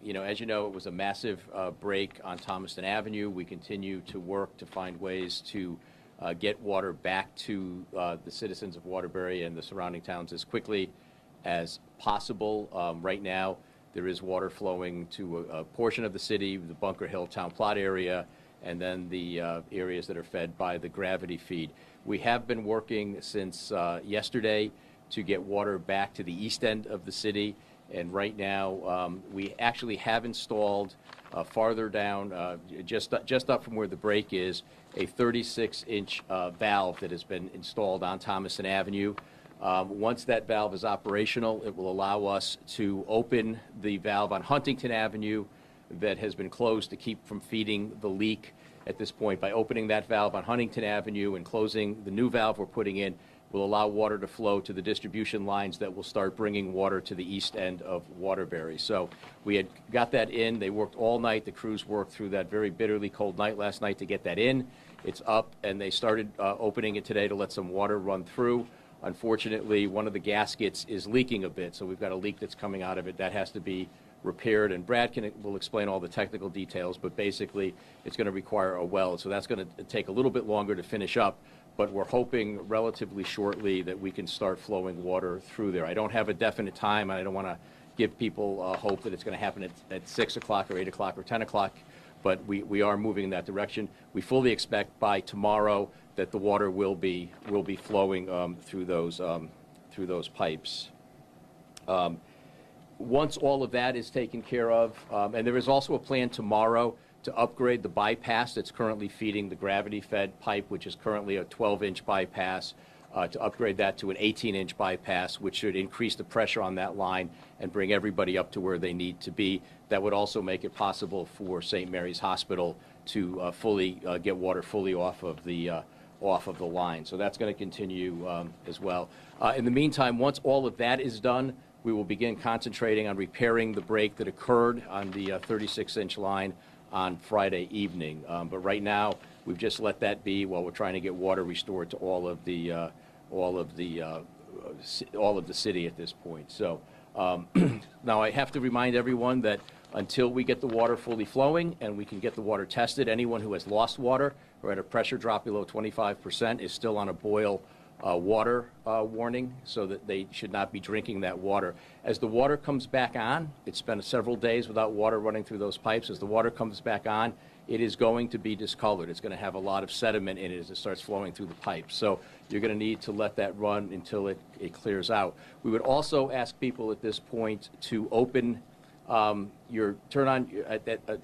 as you know, it was a massive break on Thomaston Avenue. We continue to work to find ways to get water back to the citizens of Waterbury and the surrounding towns as quickly as possible. Right now, there is water flowing to a portion of the city, the Bunker Hill Town Plot area, and then the areas that are fed by the gravity feed. We have been working since yesterday to get water back to the east end of the city, and right now we actually have installed farther down, just up from where the break is, a 36-inch valve that has been installed on Thomaston Avenue. Once that valve is operational, it will allow us to open the valve on Huntington Avenue that has been closed to keep from feeding the leak at this point. By opening that valve on Huntington Avenue and closing the new valve we're putting in, will allow water to flow to the distribution lines that will start bringing water to the east end of Waterbury. So we had got that in. They worked all night. The crews worked through that very bitterly cold night last night to get that in. It's up, and they started opening it today to let some water run through. Unfortunately, one of the gaskets is leaking a bit, so we've got a leak that's coming out of it. That has to be repaired, and Brad will explain all the technical details, but basically it's going to require a weld, so that's going to take a little bit longer to finish up, but we're hoping relatively shortly that we can start flowing water through there. I don't have a definite time, and I don't want to give people hope that it's going to happen at 6 o'clock or 8 o'clock or 10 o'clock, but we are moving in that direction. We fully expect by tomorrow that the water will be flowing through those pipes. Once all of that is taken care of, and there is also a plan tomorrow to upgrade the bypass that's currently feeding the gravity-fed pipe, which is currently a 12-inch bypass, to upgrade that to an 18-inch bypass, which should increase the pressure on that line and bring everybody up to where they need to be. That would also make it possible for St. Mary's Hospital to get water fully off of the line. So that's going to continue as well. In the meantime, once all of that is done, we will begin concentrating on repairing the break that occurred on the 36-inch line on Friday evening. But right now, we've just let that be while we're trying to get water restored to all of the city at this point. So now I have to remind everyone that until we get the water fully flowing and we can get the water tested, anyone who has lost water or had a pressure drop below 25% is still on a boil water warning, so that they should not be drinking that water. As the water comes back on, it's been several days without water running through those pipes. As the water comes back on, it is going to be discolored. It's going to have a lot of sediment in it as it starts flowing through the pipes. So you're going to need to let that run until it clears out. We would also ask people at this point to open turn on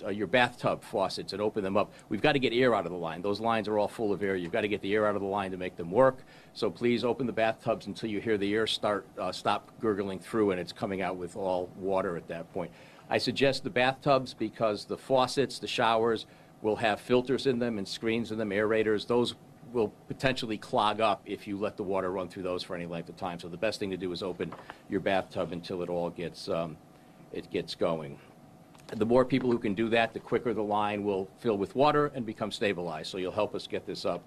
your bathtub faucets and open them up. We've got to get air out of the line. Those lines are all full of air. You've got to get the air out of the line to make them work. So please open the bathtubs until you hear the air stop gurgling through and it's coming out with all water at that point. I suggest the bathtubs because the faucets, the showers, will have filters in them and screens in them, aerators. Those will potentially clog up if you let the water run through those for any length of time. So the best thing to do is open your bathtub until it all gets going. The more people who can do that, the quicker the line will fill with water and become stabilized. So you'll help us get this up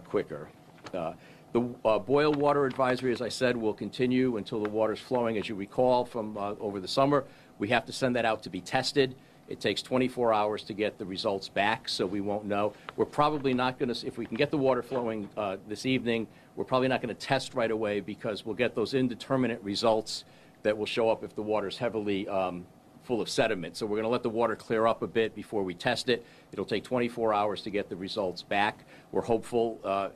quicker. The boil water advisory, as I said, will continue until the water's flowing. As you recall from over the summer, we have to send that out to be tested. It takes 24 hours to get the results back, so we won't know. We're probably not going to, if we can get the water flowing this evening, we're probably not going to test right away because we'll get those indeterminate results that will show up if the water's heavily full of sediment. So we're going to let the water clear up a bit before we test it. It'll take 24 hours to get the results back. We're hopeful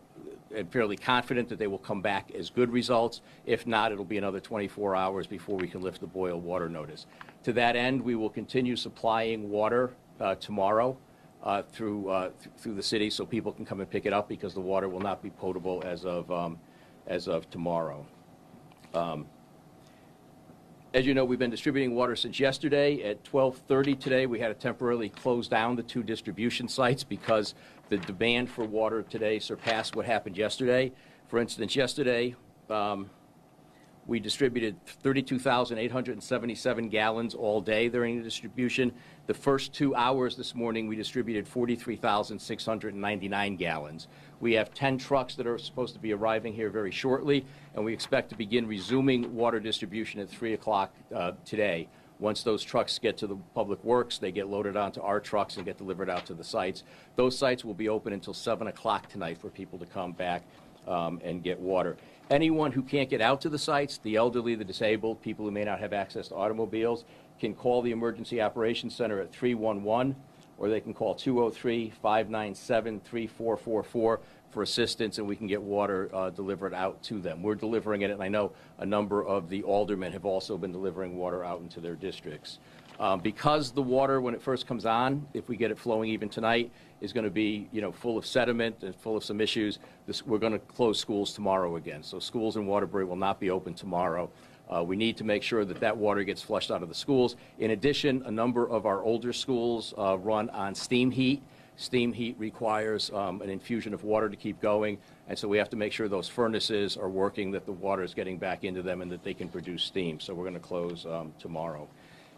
and fairly confident that they will come back as good results. If not, it'll be another 24 hours before we can lift the boil water notice. To that end, we will continue supplying water tomorrow through the city so people can come and pick it up because the water will not be potable as of tomorrow. As you know, we've been distributing water since yesterday. At 12:30 today, we had to temporarily close down the 2 distribution sites because the demand for water today surpassed what happened yesterday. For instance, yesterday, we distributed 32,877 gallons all day during the distribution. The first 2 hours this morning, we distributed 43,699 gallons. We have 10 trucks that are supposed to be arriving here very shortly, and we expect to begin resuming water distribution at 3 o'clock today. Once those trucks get to the Public Works, they get loaded onto our trucks and get delivered out to the sites. Those sites will be open until 7 o'clock tonight for people to come back and get water. Anyone who can't get out to the sites, the elderly, the disabled, people who may not have access to automobiles, can call the Emergency Operations Center at 311, or they can call 203-597-3444 for assistance, and we can get water delivered out to them. We're delivering it, and I know a number of the aldermen have also been delivering water out into their districts. Because the water, when it first comes on, if we get it flowing even tonight, is going to be, full of sediment and full of some issues, we're going to close schools tomorrow again. So schools in Waterbury will not be open tomorrow. We need to make sure that that water gets flushed out of the schools. In addition, a number of our older schools run on steam heat. Steam heat requires an infusion of water to keep going, and so we have to make sure those furnaces are working, that the water is getting back into them, and that they can produce steam. So we're going to close tomorrow.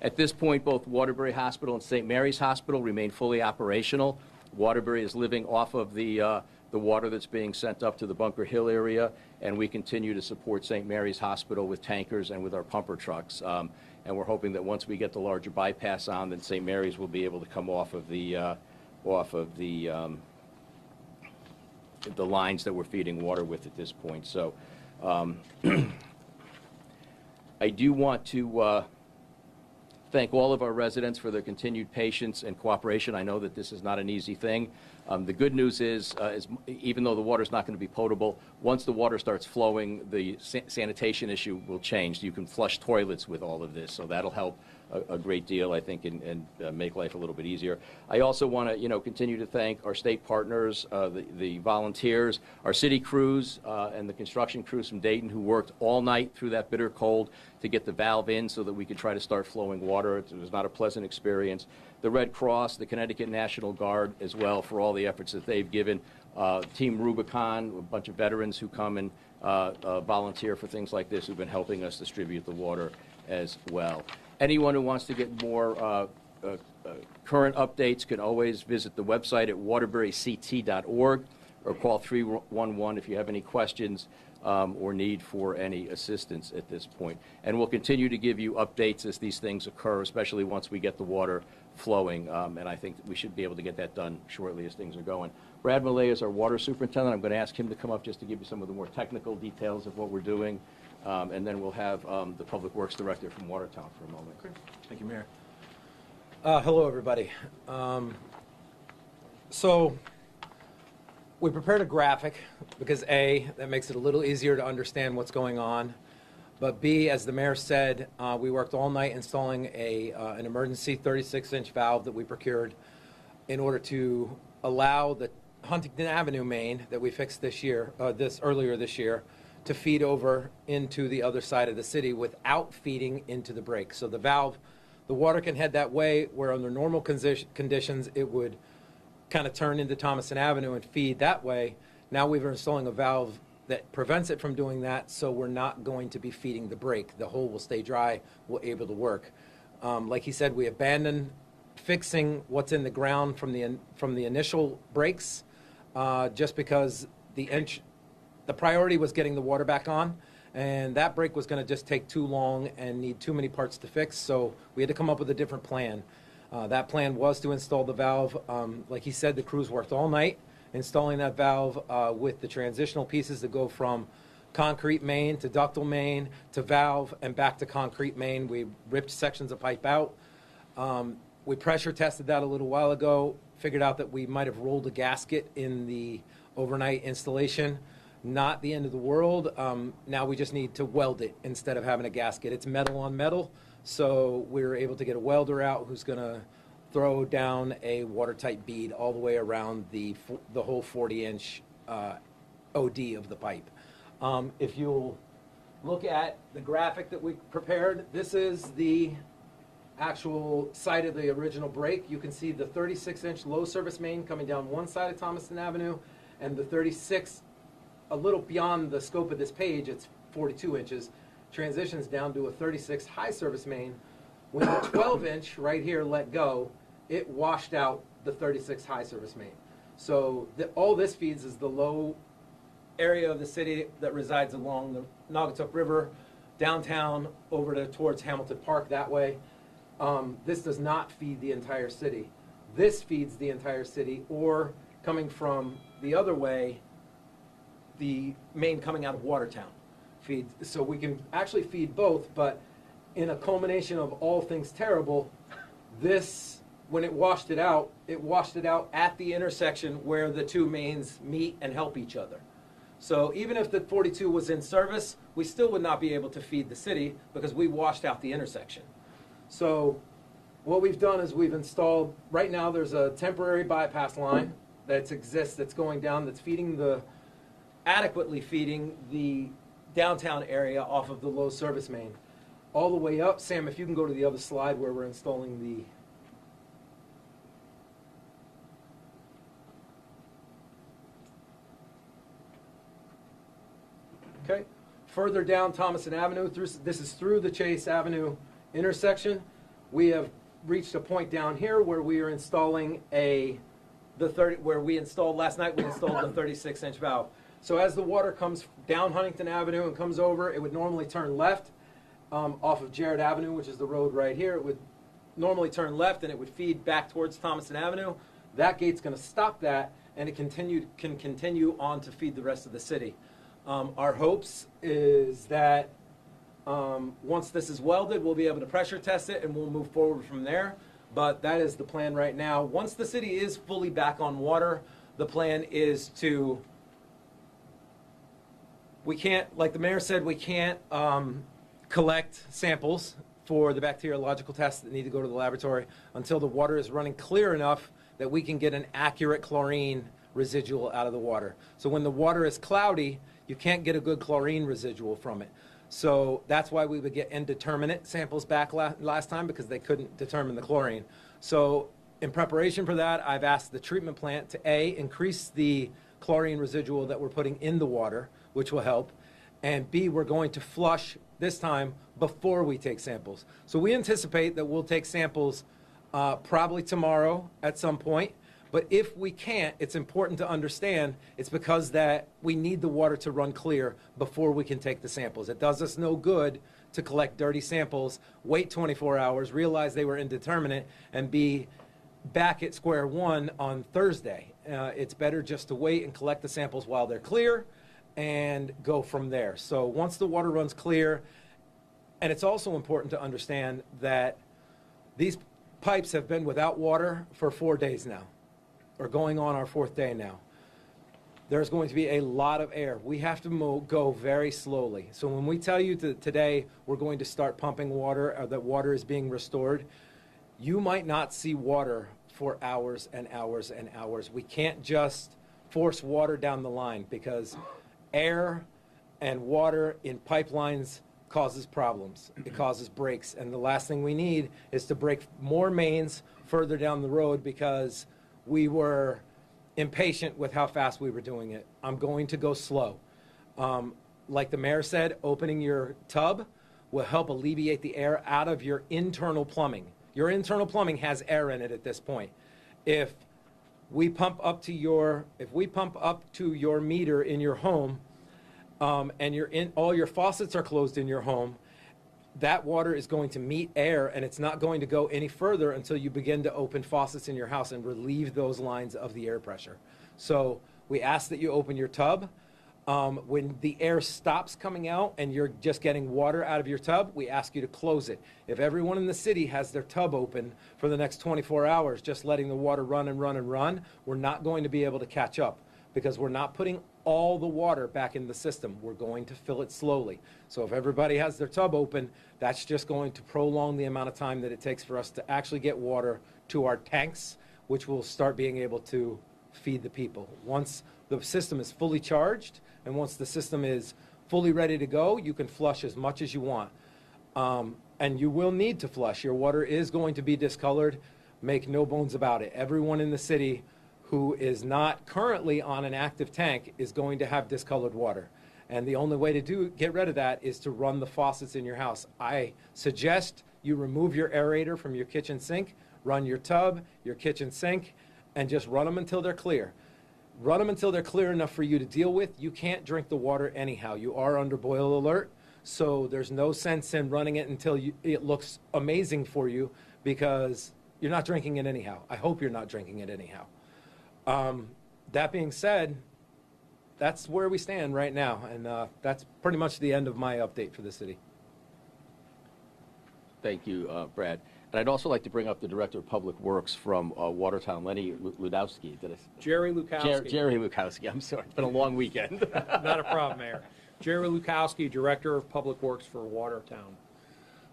At this point, both Waterbury Hospital and St. Mary's Hospital remain fully operational. Waterbury is living off of the water that's being sent up to the Bunker Hill area, and we continue to support St. Mary's Hospital with tankers and with our pumper trucks. And we're hoping that once we get the larger bypass on, then St. Mary's will be able to come off of the lines that we're feeding water with at this point. So I do want to thank all of our residents for their continued patience and cooperation. I know that this is not an easy thing. The good news is even though the water is not going to be potable, once the water starts flowing, the sanitation issue will change. You can flush toilets with all of this, so that'll help a great deal, I think, and make life a little bit easier. I also want to, continue to thank our state partners, the volunteers, our city crews, and the construction crews from Dayton who worked all night through that bitter cold to get the valve in so that we could try to start flowing water. It was not a pleasant experience. The Red Cross, the Connecticut National Guard as well, for all the efforts that they've given. Team Rubicon, a bunch of veterans who come and volunteer for things like this, who've been helping us distribute the water as well. Anyone who wants to get more current updates can always visit the website at waterburyct.org or call 311 if you have any questions or need for any assistance at this point. And we'll continue to give you updates as these things occur, especially once we get the water flowing, and I think we should be able to get that done shortly as things are going. Brad Millay is our water superintendent. I'm going to ask him to come up just to give you some of the more technical details of what we're doing, and then we'll have the Public Works Director from Watertown for a moment. Great. Thank you, Mayor. Hello, everybody. So we prepared a graphic because A, that makes it a little easier to understand what's going on. But B, as the mayor said, we worked all night installing an emergency 36-inch valve that we procured in order to allow the Huntington Avenue main that we fixed this year, earlier this year, to feed over into the other side of the city without feeding into the break. So the valve, the water can head that way, where under normal conditions it would kind of turn into Thomason Avenue and feed that way. Now we're installing a valve that prevents it from doing that, so we're not going to be feeding the break. The hole will stay dry, we're able to work. Like he said, we abandoned fixing what's in the ground from the initial breaks, just because the priority was getting the water back on, and that break was going to just take too long and need too many parts to fix, so we had to come up with a different plan. That plan was to install the valve. Like he said, the crews worked all night installing that valve with the transitional pieces that go from concrete main to ductile main to valve and back to concrete main. We ripped sections of pipe out. We pressure tested that a little while ago, figured out that we might have rolled a gasket in the overnight installation. Not the end of the world. Now we just need to weld it instead of having a gasket. It's metal on metal, so we were able to get a welder out who's going to throw down a watertight bead all the way around the whole 40-inch OD of the pipe. If you'll look at the graphic that we prepared, this is the actual site of the original break. You can see the 36-inch low service main coming down one side of Thomaston Avenue, and the 36, a little beyond the scope of this page, it's 42 inches, transitions down to a 36 high service main. When the 12-inch right here let go, it washed out the 36 high service main. So all this feeds is the low area of the city that resides along the Naugatuck River, downtown, over towards Hamilton Park that way. This does not feed the entire city. This feeds the entire city, or coming from the other way, the main coming out of Watertown feeds. So we can actually feed both, but in a culmination of all things terrible, this, when it washed it out at the intersection where the two mains meet and help each other. So even if the 42 was in service, we still would not be able to feed the city because we washed out the intersection. So what we've done is we've installed, right now there's a temporary bypass line that exists, that's going down, that's adequately feeding the downtown area off of the low service main. All the way up, Sam, if you can go to the other slide where we're installing the, okay, further down Thomason Avenue, this is through the Chase Avenue intersection. We have reached a point down here where we are installing where we installed last night, we installed the 36-inch valve. So as the water comes down Huntington Avenue and comes over, it would normally turn left off of Jarrett Avenue, which is the road right here. It would normally turn left and it would feed back towards Thomason Avenue. That gate's going to stop that, and it can continue on to feed the rest of the city. Our hopes is that once this is welded, we'll be able to pressure test it and we'll move forward from there. But that is the plan right now. Once the city is fully back on water, the plan is to, we can't, like the mayor said, we can't collect samples for the bacteriological tests that need to go to the laboratory until the water is running clear enough that we can get an accurate chlorine residual out of the water. So when the water is cloudy, you can't get a good chlorine residual from it. So that's why we would get indeterminate samples back last time, because they couldn't determine the chlorine. So in preparation for that, I've asked the treatment plant to A, increase the chlorine residual that we're putting in the water, which will help, and B, we're going to flush this time before we take samples. So we anticipate that we'll take samples probably tomorrow at some point. But if we can't, it's important to understand it's because that we need the water to run clear before we can take the samples. It does us no good to collect dirty samples, wait 24 hours, realize they were indeterminate, and be back at square one on Thursday. It's better just to wait and collect the samples while they're clear and go from there. So once the water runs clear, and it's also important to understand that these pipes have been without water for 4 days now. Or going on our 4th day now. There's going to be a lot of air. We have to go very slowly. So when we tell you today we're going to start pumping water, or that water is being restored, you might not see water for hours and hours and hours. We can't just force water down the line, because air and water in pipelines causes problems. It causes breaks. And the last thing we need is to break more mains further down the road because we were impatient with how fast we were doing it. I'm going to go slow. Like the mayor said, opening your tub will help alleviate the air out of your internal plumbing. Your internal plumbing has air in it at this point. If we pump up to your meter in your home, and all your faucets are closed in your home, that water is going to meet air, and it's not going to go any further until you begin to open faucets in your house and relieve those lines of the air pressure. So we ask that you open your tub. When the air stops coming out and you're just getting water out of your tub, we ask you to close it. If everyone in the city has their tub open for the next 24 hours, just letting the water run and run and run, we're not going to be able to catch up, because we're not putting all the water back in the system. We're going to fill it slowly. So if everybody has their tub open, that's just going to prolong the amount of time that it takes for us to actually get water to our tanks, which will start being able to feed the people. Once the system is fully charged and once the system is fully ready to go, you can flush as much as you want. And you will need to flush. Your water is going to be discolored. Make no bones about it. Everyone in the city who is not currently on an active tank is going to have discolored water. And the only way to get rid of that is to run the faucets in your house. I suggest you remove your aerator from your kitchen sink, run your tub, your kitchen sink, and just run them until they're clear. Run them until they're clear enough for you to deal with. You can't drink the water anyhow. You are under boil alert, so there's no sense in running it until it looks amazing for you, because you're not drinking it anyhow. I hope you're not drinking it anyhow. That being said, that's where we stand right now, and that's pretty much the end of my update for the city. Thank you, Brad. And I'd also like to bring up the Director of Public Works from Watertown, Lenny Ludowski. Jerry Lukowski. Jerry Lukowski, I'm sorry. It's been a long weekend. Not a problem, Mayor. Jerry Lukowski, Director of Public Works for Watertown.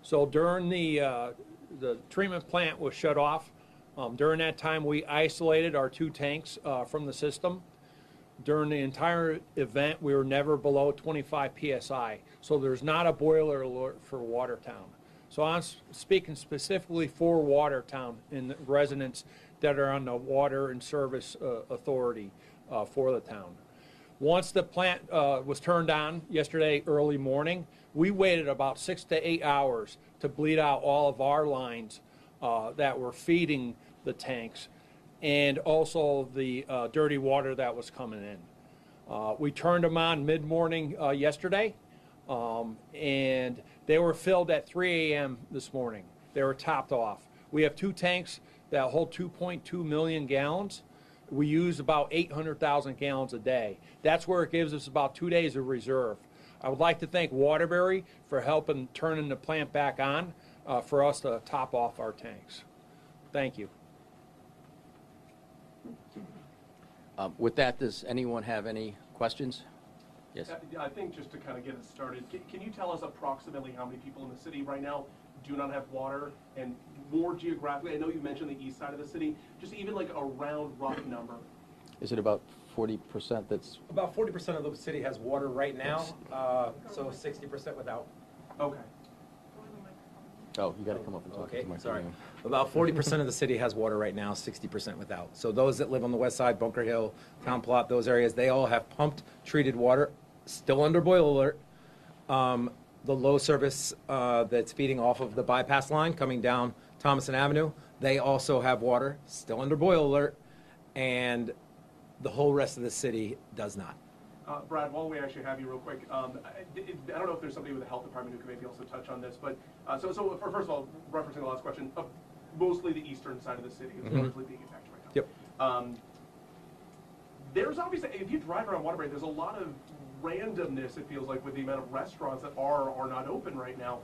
So during the treatment plant was shut off. During that time, we isolated our 2 tanks from the system. During the entire event, we were never below 25 PSI. So there's not a boiler alert for Watertown. So I'm speaking specifically for Watertown and the residents that are on the Water and Service Authority for the town. Once the plant was turned on yesterday early morning, we waited about 6 to 8 hours to bleed out all of our lines that were feeding the tanks and also the dirty water that was coming in. We turned them on mid-morning yesterday, and they were filled at 3 a.m. this morning. They were topped off. We have 2 tanks that hold 2.2 million gallons. We use about 800,000 gallons a day. That's where it gives us about 2 days of reserve. I would like to thank Waterbury for helping turning the plant back on for us to top off our tanks. Thank you. With that, does anyone have any questions? Yes. I think just to kind of get it started, can you tell us approximately how many people in the city right now do not have water, and more geographically, I know you mentioned the east side of the city, just even like a round rough number? Is it about 40% that's? About 40% of the city has water right now, so 60% without. Okay. Oh, you got to come up and talk. Okay, to my sorry. phone. About 40% of the city has water right now, 60% without. So those that live on the west side, Bunker Hill, Town Plot, those areas, they all have pumped, treated water, still under boil alert. The low service that's feeding off of the bypass line coming down Thomason Avenue, they also have water, still under boil alert, and the whole rest of the city does not. Brad, while we actually have you real quick, I don't know if there's somebody with the health department who could maybe also touch on this, but so first of all, referencing the last question, mostly the eastern side of the city is largely being impacted right now. Yep. There's obviously, if you drive around Waterbury, there's a lot of randomness, it feels like, with the amount of restaurants that are not open right now.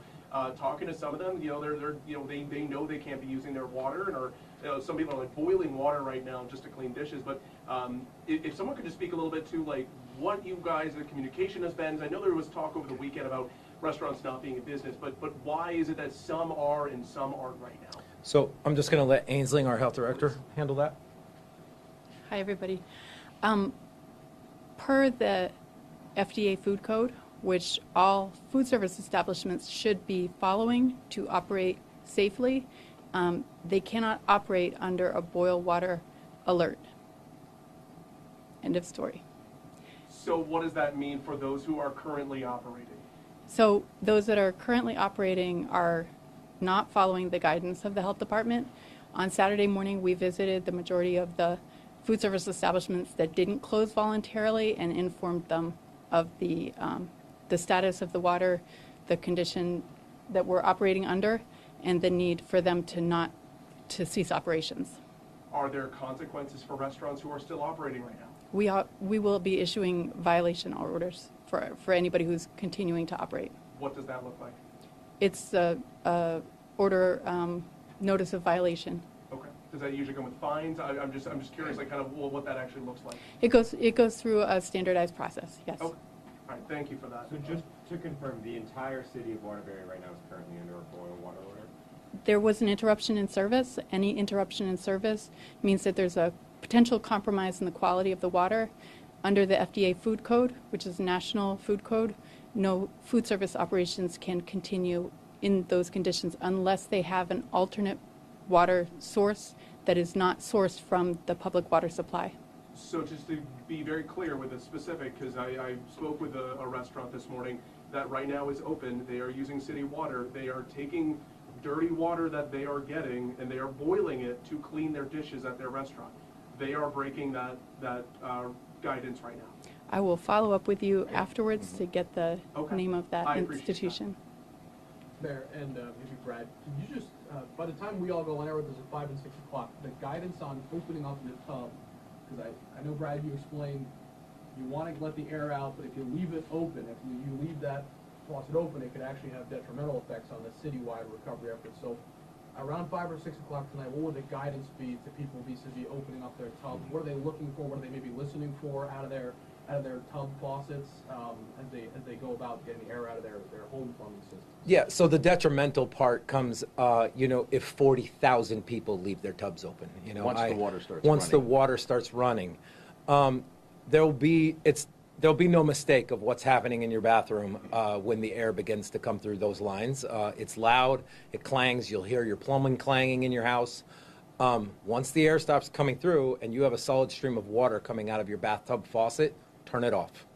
Talking to some of them, they know they can't be using their water, or some people are like boiling water right now just to clean dishes. But if someone could just speak a little bit to like what you guys, the communication has been. I know there was talk over the weekend about restaurants not being in business, but why is it that some are and some aren't right now? So I'm just going to let Ainsling, our health director, handle that. Hi, everybody. Per the FDA food code, which all food service establishments should be following to operate safely, they cannot operate under a boil water alert. End of story. So what does that mean for those who are currently operating? So those that are currently operating are not following the guidance of the health department. On Saturday morning, we visited the majority of the food service establishments that didn't close voluntarily and informed them of the status of the water, the condition that we're operating under, and the need for them to cease operations. Are there consequences for restaurants who are still operating right now? We will be issuing violation orders for anybody who's continuing to operate. What does that look like? It's a order notice of violation. Okay. Does that usually come with fines? I'm just curious, like, kind of what that actually looks like. It goes through a standardized process. Yes. Okay. All right. Thank you for that. So just to confirm, the entire city of Waterbury right now is currently under a boil water order? There was an interruption in service. Any interruption in service means that there's a potential compromise in the quality of the water. Under the FDA food code, which is a national food code, no food service operations can continue in those conditions unless they have an alternate water source that is not sourced from the public water supply. So just to be very clear with the specific, because I spoke with a restaurant this morning that right now is open. They are using city water. They are taking dirty water that they are getting and they are boiling it to clean their dishes at their restaurant. They are breaking that guidance right now. I will follow up with you afterwards to get the Okay. name of that I appreciate institution. Mayor, and maybe Brad, can you just, by the time we all go on air with this at 5 and 6 o'clock, the guidance on opening up the tub, because I know, Brad, you explained you want to let the air out, but if you leave it open, if you leave that faucet open, it could actually have detrimental effects on the citywide recovery effort. So around 5 or 6 o'clock tonight, what would the guidance be to people vis-a-vis opening up their tub? What are they looking for? What are they maybe listening for out of their tub faucets as they go about getting the air out of their home plumbing systems? Yeah, so the detrimental part comes, if 40,000 people leave their tubs open. Once the water starts Once running. the water starts running. There'll be no mistake of what's happening in your bathroom when the air begins to come through those lines. It's loud, it clangs, you'll hear your plumbing clanging in your house. Once the air stops coming through and you have a solid stream of water coming out of your bathtub faucet, turn it off.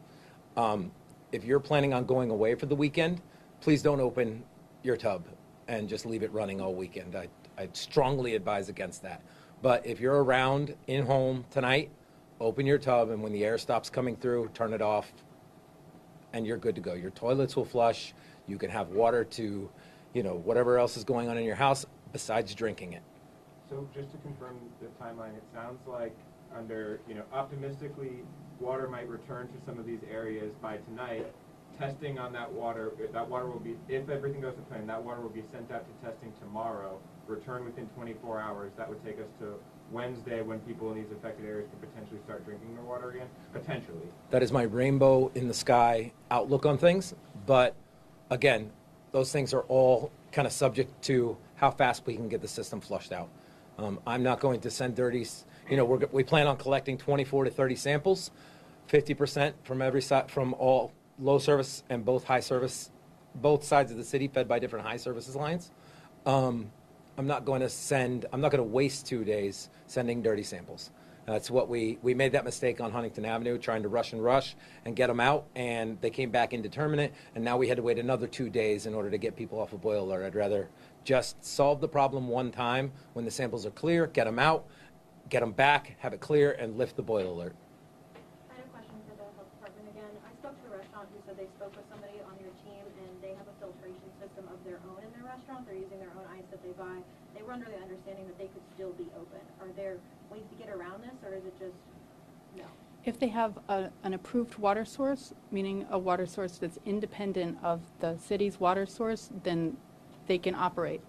If you're planning on going away for the weekend, please don't open your tub and just leave it running all weekend. I'd strongly advise against that. But if you're around in home tonight, open your tub, and when the air stops coming through, turn it off, and you're good to go. Your toilets will flush. You can have water to, whatever else is going on in your house besides drinking it. So just to confirm the timeline, it sounds like optimistically, water might return to some of these areas by tonight. Testing on that water will be, if everything goes to plan, that water will be sent out to testing tomorrow, return within 24 hours. That would take us to Wednesday, when people in these affected areas could potentially start drinking their water again, potentially. That is my rainbow in the sky outlook on things. But again, those things are all kind of subject to how fast we can get the system flushed out. I'm not going to send we plan on collecting 24 to 30 samples, 50% from every side, from all low service and both high service, both sides of the city fed by different high services lines. I'm not going to waste 2 days sending dirty samples. That's what we made that mistake on Huntington Avenue, trying to rush and get them out, and they came back indeterminate, and now we had to wait another 2 days in order to get people off a boil alert. I'd rather just solve the problem one time when the samples are clear, get them out, get them back, have it clear, and lift the boil alert. I had a question for the health department again. I spoke to a restaurant who said they spoke with somebody on your team, and they have a filtration system of their own in their restaurant. They're using their own ice that they buy. They were under the understanding that they could still be open. Are there ways to get around this, or is it just no? If they have an approved water source, meaning a water source that's independent of the city's water source, then they can operate.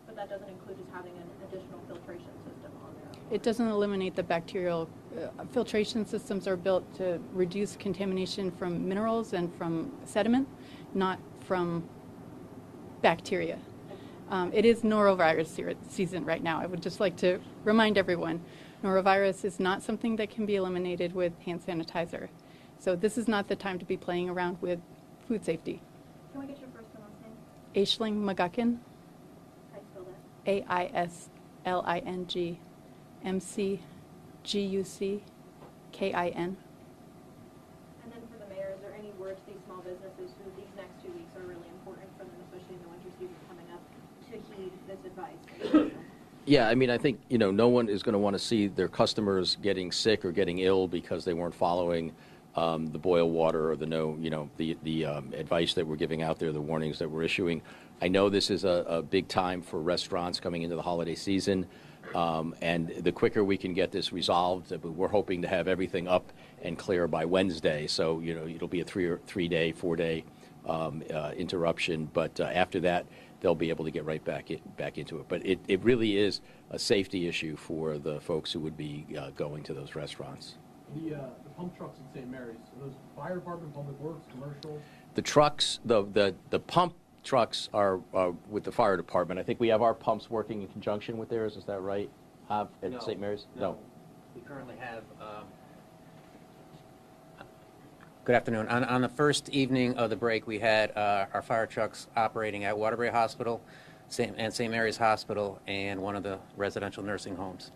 But that doesn't include just having an additional filtration system on their own. It doesn't eliminate the bacterial. Filtration systems are built to reduce contamination from minerals and from sediment, not from bacteria. It is norovirus season right now. I would just like to remind everyone, norovirus is not something that can be eliminated with hand sanitizer. So this is not the time to be playing around with food safety. Can we get your first and last name? Aisling McGuckin, How do you spell that? AISLING MCGUCKIN. And then for the mayor, is there any word to these small businesses who these next 2 weeks are really important for them, especially in the winter season coming up, to heed this advice? Yeah, I mean, I think, no one is going to want to see their customers getting sick or getting ill because they weren't following the boil water or the advice that we're giving out there, the warnings that we're issuing. I know this is a big time for restaurants coming into the holiday season, and the quicker we can get this resolved, we're hoping to have everything up and clear by Wednesday. So, it'll be a 4-day interruption, but after that, they'll be able to get right back into it. But it really is a safety issue for the folks who would be going to those restaurants. The pump trucks at St. Mary's, are those fire department, public works, commercial? The trucks, the pump trucks are with the fire department. I think we have our pumps working in conjunction with theirs. Is that right? At St. Mary's? No. We currently have. Good afternoon. On the first evening of the break, we had our fire trucks operating at Waterbury Hospital and St. Mary's Hospital and one of the residential nursing homes.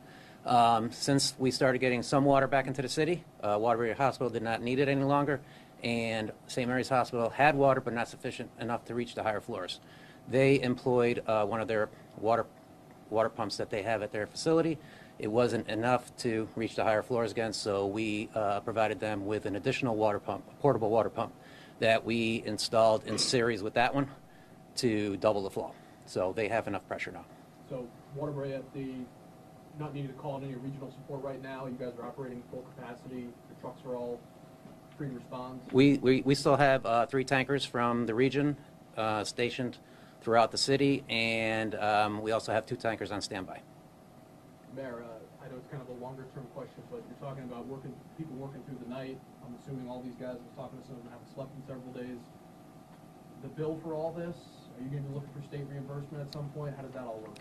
Since we started getting some water back into the city, Waterbury Hospital did not need it any longer, and St. Mary's Hospital had water, but not sufficient enough to reach the higher floors. They employed one of their water pumps that they have at their facility. It wasn't enough to reach the higher floors again, so we provided them with an additional water pump, a portable water pump, that we installed in series with that one to double the flow. So they have enough pressure now. So Waterbury at the, not needing to call in any regional support right now, you guys are operating full capacity, the trucks are all free to respond? We still have 3 tankers from the region stationed throughout the city, and we also have 2 tankers on standby. Mayor, I know it's kind of a longer term question, but you're talking about people working through the night. I'm assuming all these guys, I was talking to some of them, haven't slept in several days. The bill for all this, are you going to be looking for state reimbursement at some point? How does that all work?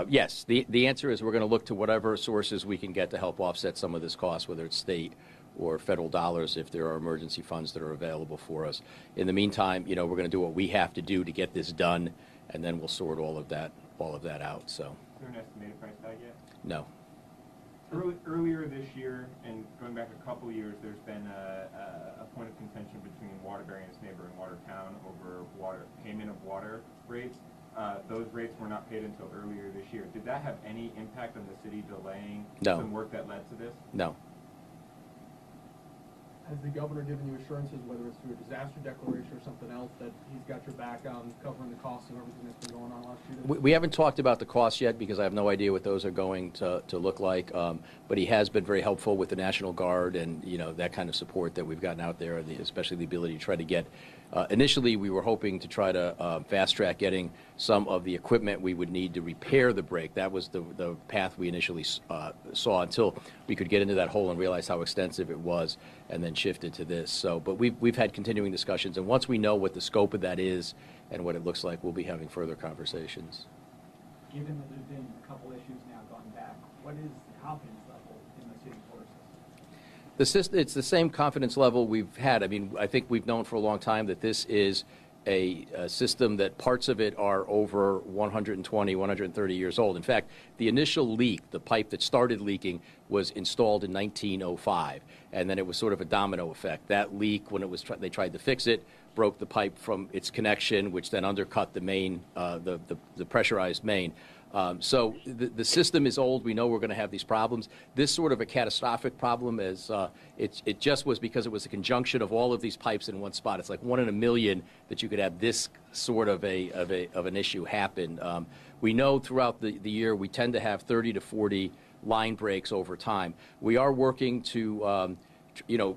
Yes, the answer is we're going to look to whatever sources we can get to help offset some of this cost, whether it's state or federal dollars, if there are emergency funds that are available for us. In the meantime, we're going to do what we have to do to get this done, and then we'll sort all of that out. So. Is there an estimated price tag yet? No. Earlier this year, and going back a couple years, there's been a point of contention between Waterbury and its neighbor in Watertown over payment of water rates. Those rates were not paid until earlier this year. Did that have any impact on the city delaying some work that led to this? No. Has the governor given you assurances, whether it's through a disaster declaration or something else, that he's got your back on covering the costs of everything that's been going on last few days? We haven't talked about the costs yet because I have no idea what those are going to look like. But he has been very helpful with the National Guard and that kind of support that we've gotten out there, especially the ability to try to get. Initially, we were hoping to try to fast track getting some of the equipment we would need to repair the break. That was the path we initially saw until we could get into that hole and realize how extensive it was, and then shifted to this. So, but we've had continuing discussions, and once we know what the scope of that is and what it looks like, we'll be having further conversations. Given that there's been a couple issues now gone back, what is the confidence level in the city water system? It's the same confidence level we've had. I mean, I think we've known for a long time that this is a system that parts of it are over 120, 130 years old. In fact, the initial leak, the pipe that started leaking, was installed in 1905, and then it was sort of a domino effect. That leak, when they tried to fix it, broke the pipe from its connection, which then undercut the main, the pressurized main. So the system is old. We know we're going to have these problems. This sort of a catastrophic problem is it just was because it was a conjunction of all of these pipes in one spot. It's like 1 in a million that you could have this sort of an issue happen. We know throughout the year we tend to have 30 to 40 line breaks over time. We are working to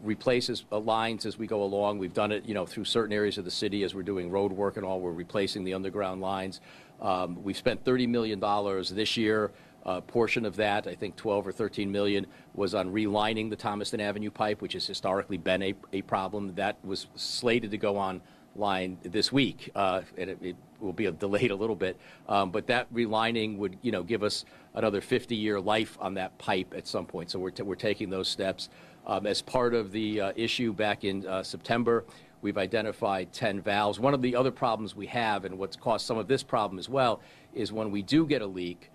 replace lines as we go along. We've done it, through certain areas of the city as we're doing road work and all. We're replacing the underground lines. We've spent $30 million this year. A portion of that, I think 12 or 13 million, was on relining the Thomaston Avenue pipe, which has historically been a problem. That was slated to go online this week, and it will be delayed a little bit. But that relining would, give us another 50-year life on that pipe at some point. So we're taking those steps. As part of the issue back in September, we've identified 10 valves. One of the other problems we have, and what's caused some of this problem as well, is when we do get a leak,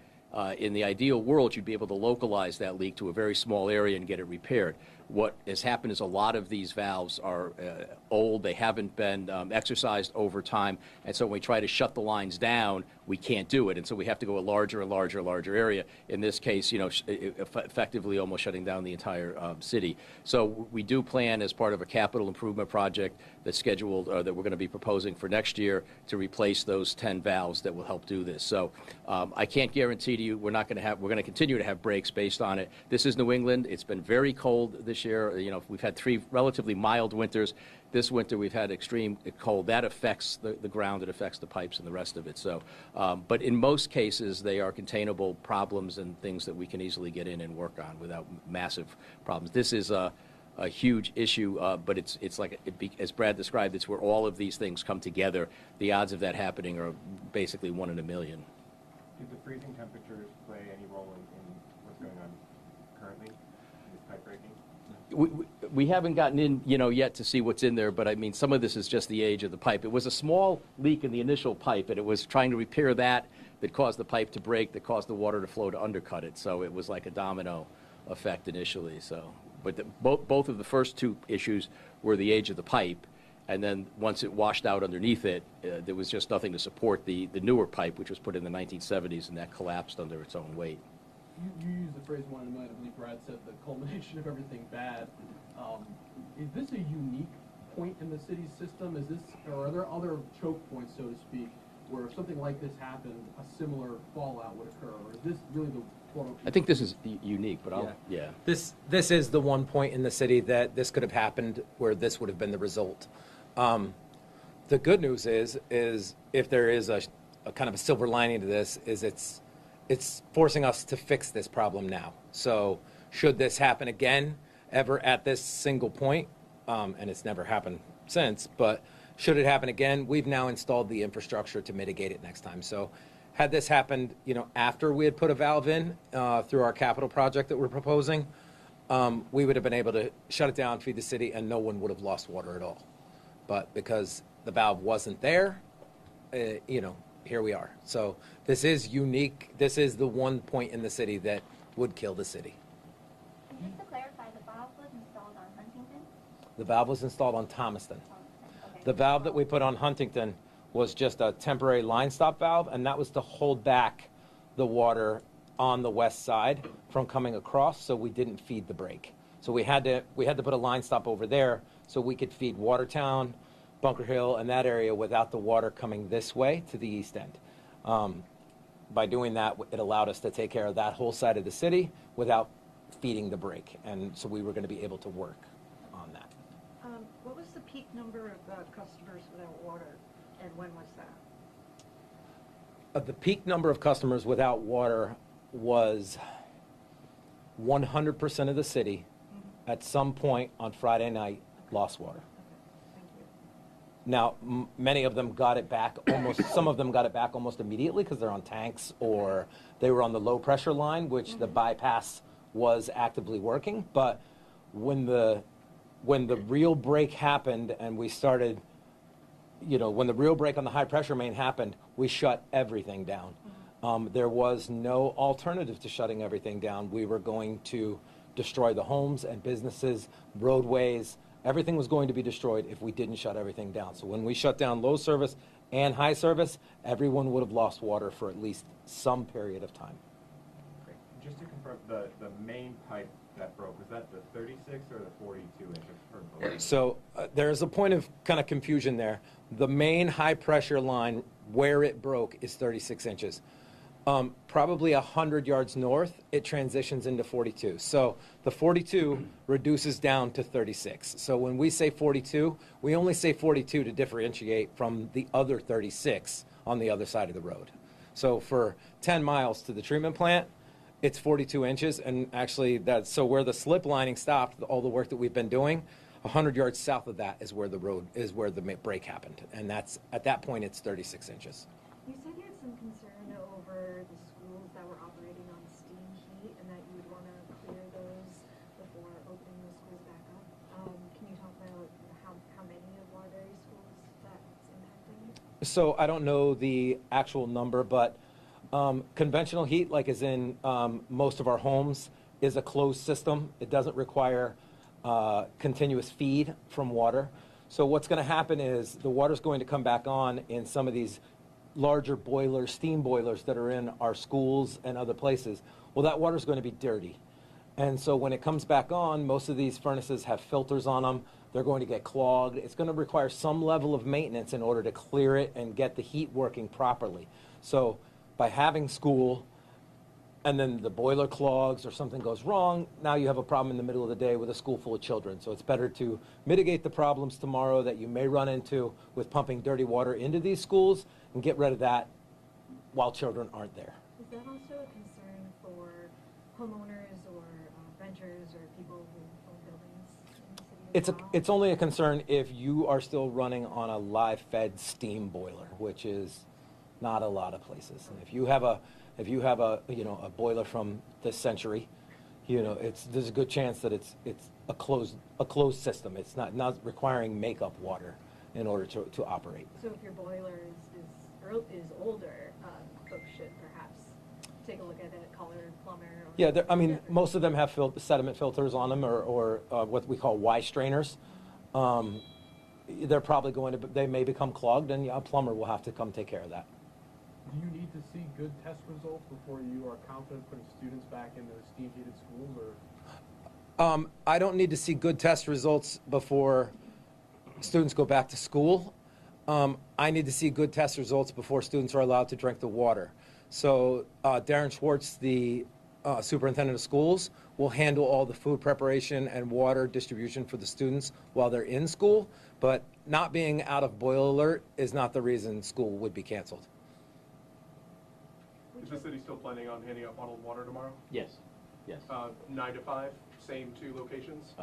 in the ideal world, you'd be able to localize that leak to a very small area and get it repaired. What has happened is a lot of these valves are old. They haven't been exercised over time. And so when we try to shut the lines down, we can't do it. And so we have to go a larger area. In this case, effectively almost shutting down the entire city. So we do plan, as part of a capital improvement project that's scheduled, that we're going to be proposing for next year, to replace those 10 valves that will help do this. So I can't guarantee to you we're going to continue to have breaks based on it. This is New England. It's been very cold this year. We've had 3 relatively mild winters. This winter we've had extreme cold. That affects the ground. It affects the pipes and the rest of it. So, but in most cases, they are containable problems and things that we can easily get in and work on without massive problems. This is a huge issue, but it's like, as Brad described, it's where all of these things come together. The odds of that happening are basically 1 in a million. Did the freezing temperatures play any role in what's going on currently in this pipe breaking? We haven't gotten in, yet to see what's in there, but I mean, some of this is just the age of the pipe. It was a small leak in the initial pipe, and it was trying to repair that caused the pipe to break, that caused the water to flow to undercut it. So it was like a domino effect initially. So, but both of the first 2 issues were the age of the pipe, and then once it washed out underneath it, there was just nothing to support the newer pipe, which was put in the 1970s, and that collapsed under its own weight. You used the phrase 1 in a million. I believe Brad said the culmination of everything bad. Is this a unique point in the city's system? Is this, or are there other choke points, so to speak, where if something like this happened, a similar fallout would occur? Or is this really the quote? I think this is unique, but yeah. This is the one point in the city that this could have happened where this would have been the result. The good news is if there is a kind of a silver lining to this, is it's forcing us to fix this problem now. So should this happen again, ever at this single point, and it's never happened since, but should it happen again, we've now installed the infrastructure to mitigate it next time. So had this happened, after we had put a valve in through our capital project that we're proposing, we would have been able to shut it down, feed the city, and no one would have lost water at all. But because the valve wasn't there, here we are. So this is unique. This is the one point in the city that would kill the city. And just to clarify, the valve was installed on Huntington? The valve was installed on Thomaston. Okay. The valve that we put on Huntington was just a temporary line stop valve, and that was to hold back the water on the west side from coming across, so we didn't feed the break. So we had to put a line stop over there so we could feed Watertown, Bunker Hill, and that area without the water coming this way to the east end. By doing that, it allowed us to take care of that whole side of the city without feeding the break, and so we were going to be able to work on that. What was the peak number of customers without water, and when was that? The peak number of customers without water was 100% of the city at some point on Friday night lost water. Thank you. Now, many of them got it back some of them got it back almost immediately because they're on tanks or they were on the low pressure line, which the bypass was actively working. But when the real break happened and we started, when the real break on the high pressure main happened, we shut everything down. There was no alternative to shutting everything down. We were going to destroy the homes and businesses, roadways. Everything was going to be destroyed if we didn't shut everything down. So when we shut down low service and high service, everyone would have lost water for at least some period of time. Great. Just to confirm, the main pipe that broke, was that the 36 or the 42 inch? So there's a point of kind of confusion there. The main high pressure line where it broke is 36 inches. Probably 100 yards north, it transitions into 42. So the 42 reduces down to 36. So when we say 42, we only say 42 to differentiate from the other 36 on the other side of the road. So for 10 miles to the treatment plant, it's 42 inches. And actually, so where the slip lining stopped, all the work that we've been doing, 100 yards south of that is where the road is where the break happened. And that's at that point, it's 36 inches. You said you had some concern over the schools that were operating on steam heat and that you would want to clear those before opening the schools back up. Can you talk about how many of Waterbury schools that's impacting? So I don't know the actual number, but conventional heat, like as in most of our homes, is a closed system. It doesn't require continuous feed from water. So what's going to happen is the water's going to come back on in some of these larger boilers, steam boilers that are in our schools and other places. Well, that water's going to be dirty. And so when it comes back on, most of these furnaces have filters on them. They're going to get clogged. It's going to require some level of maintenance in order to clear it and get the heat working properly. So by having school and then the boiler clogs or something goes wrong, now you have a problem in the middle of the day with a school full of children. So it's better to mitigate the problems tomorrow that you may run into with pumping dirty water into these schools and get rid of that while children aren't there. Is that also a concern for homeowners or renters or people who own buildings in the city as well? It's only a concern if you are still running on a live fed steam boiler, which is not a lot of places. And if you have a boiler from this century, there's a good chance that it's a closed system. It's not requiring makeup water in order to operate. So if your boiler is older, folks should perhaps take a look at it, call their plumber. Yeah, most of them have sediment filters on them or what we call Y strainers. They're probably they may become clogged, and a plumber will have to come take care of that. Do you need to see good test results before you are confident putting students back into steam-heated schools, or? I don't need to see good test results before students go back to school, I need to see good test results before students are allowed to drink the water. So Darren Schwartz, the superintendent of schools, will handle all the food preparation and water distribution for the students while they're in school, but not being out of boil alert is not the reason school would be canceled. Is the city still planning on handing out bottled water tomorrow? Yes, yes. 9 to 5, same 2 locations?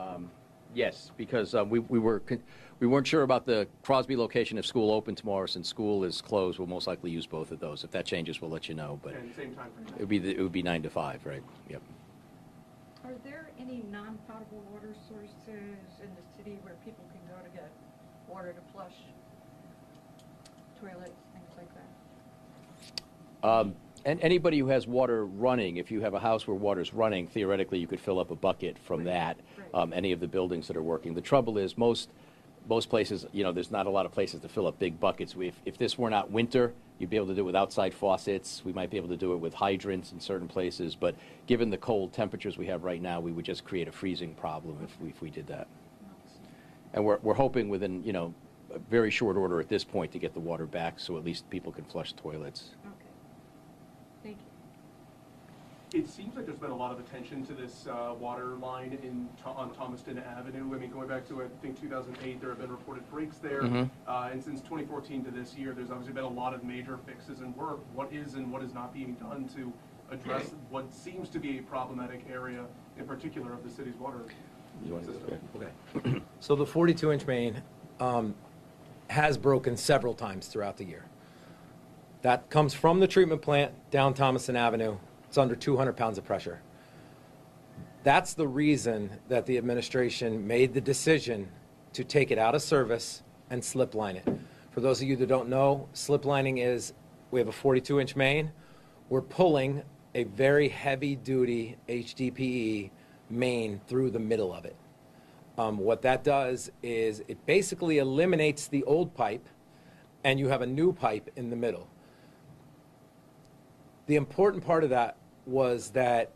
Yes, because we weren't sure about the Crosby location if school opened tomorrow. Since school is closed, we'll most likely use both of those. If that changes, we'll let you know. But And same time frame? it would be 9 to 5, right? Yep. Are there any non-potable water sources in the city where people can go to get water to flush toilets, things like that? And anybody who has water running, if you have a house where water's running, theoretically you could fill up a bucket from that. Right. Any of the buildings that are working. The trouble is most places, there's not a lot of places to fill up big buckets. If this were not winter, you'd be able to do it with outside faucets. We might be able to do it with hydrants in certain places. But given the cold temperatures we have right now, we would just create a freezing problem if we did that. And we're hoping within, a very short order at this point to get the water back so at least people can flush toilets. Okay. Thank you. It seems like there's been a lot of attention to this water line on Thomaston Avenue. I mean, going back to, I think, 2008, there have been reported breaks there. And since 2014 to this year, there's obviously been a lot of major fixes and work. What is and what is not being done to address what seems to be a problematic area, in particular, of the city's water system? Okay. So the 42-inch main has broken several times throughout the year. That comes from the treatment plant down Thomaston Avenue. It's under 200 pounds of pressure. That's the reason that the administration made the decision to take it out of service and slip line it. For those of you that don't know, slip lining is, we have a 42-inch main. We're pulling a very heavy-duty HDPE main through the middle of it. What that does is it basically eliminates the old pipe, and you have a new pipe in the middle. The important part of that was that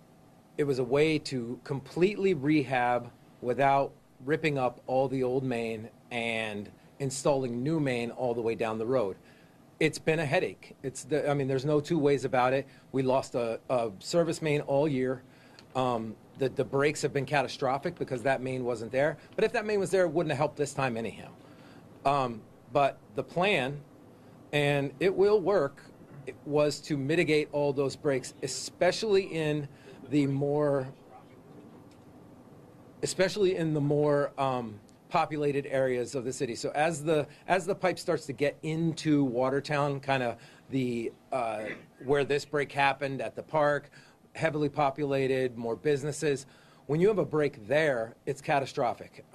it was a way to completely rehab without ripping up all the old main and installing new main all the way down the road. It's been a headache. There's no two ways about it. We lost a service main all year. The breaks have been catastrophic because that main wasn't there. But if that main was there, it wouldn't have helped this time anyhow. But the plan, and it will work, it was to mitigate all those breaks, especially in the more populated areas of the city. So as the pipe starts to get into Watertown, kind of the where this break happened at the park, heavily populated, more businesses. When you have a break there, it's catastrophic.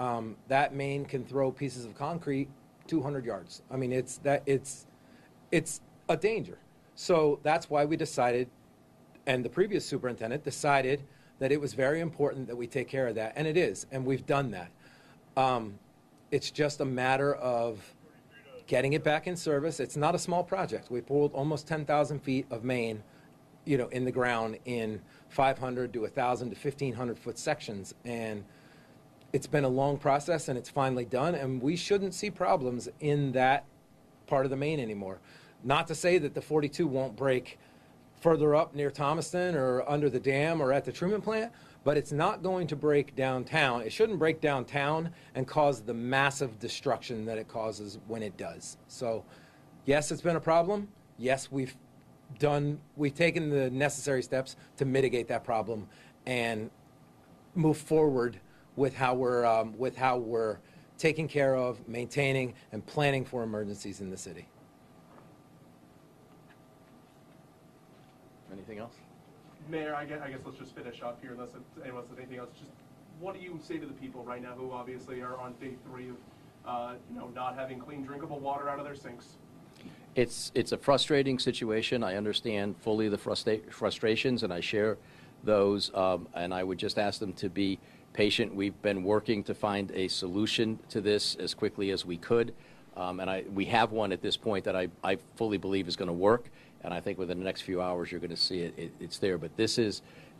That main can throw pieces of concrete 200 yards. I mean, it's a danger. So that's why we decided, and the previous superintendent decided, that it was very important that we take care of that, and it is, and we've done that. It's just a matter of getting it back in service. It's not a small project. We pulled almost 10,000 feet of main, in the ground in 500 to 1,000 to 1,500 foot sections, and it's been a long process, and it's finally done, and we shouldn't see problems in that part of the main anymore. Not to say that the 42 won't break further up near Thomaston or under the dam or at the treatment plant, but it's not going to break downtown. It shouldn't break downtown and cause the massive destruction that it causes when it does. So, yes, it's been a problem. Yes, we've taken the necessary steps to mitigate that problem and move forward with how we're taking care of, maintaining, and planning for emergencies in the city. Anything else? Mayor, I guess let's just finish up here, unless anyone says anything else. Just what do you say to the people right now who obviously are on day 3 of, not having clean, drinkable water out of their sinks? It's a frustrating situation. I understand fully the frustrations, and I share those. And I would just ask them to be patient. We've been working to find a solution to this as quickly as we could. And we have one at this point that I fully believe is going to work. and I think within the next few hours, you're going to see it's there. But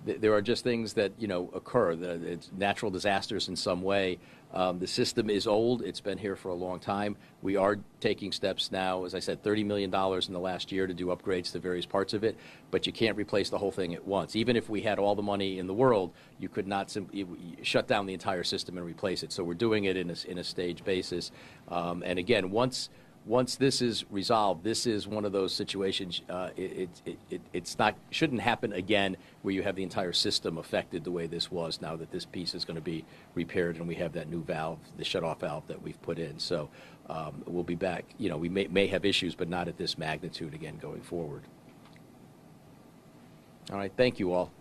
there are just things that, occur. It's natural disasters in some way. The system is old. It's been here for a long time. We are taking steps now, as I said, $30 million in the last year to do upgrades to various parts of it, but you can't replace the whole thing at once. Even if we had all the money in the world, you could not simply shut down the entire system and replace it. So we're doing it in a stage basis. And again, once this is resolved, this is one of those situations. Shouldn't happen again where you have the entire system affected the way this was. Now that this piece is going to be repaired and we have that new valve, the shutoff valve that we've put in. So we'll be back. We may have issues, but not at this magnitude again going forward. All right. Thank you all.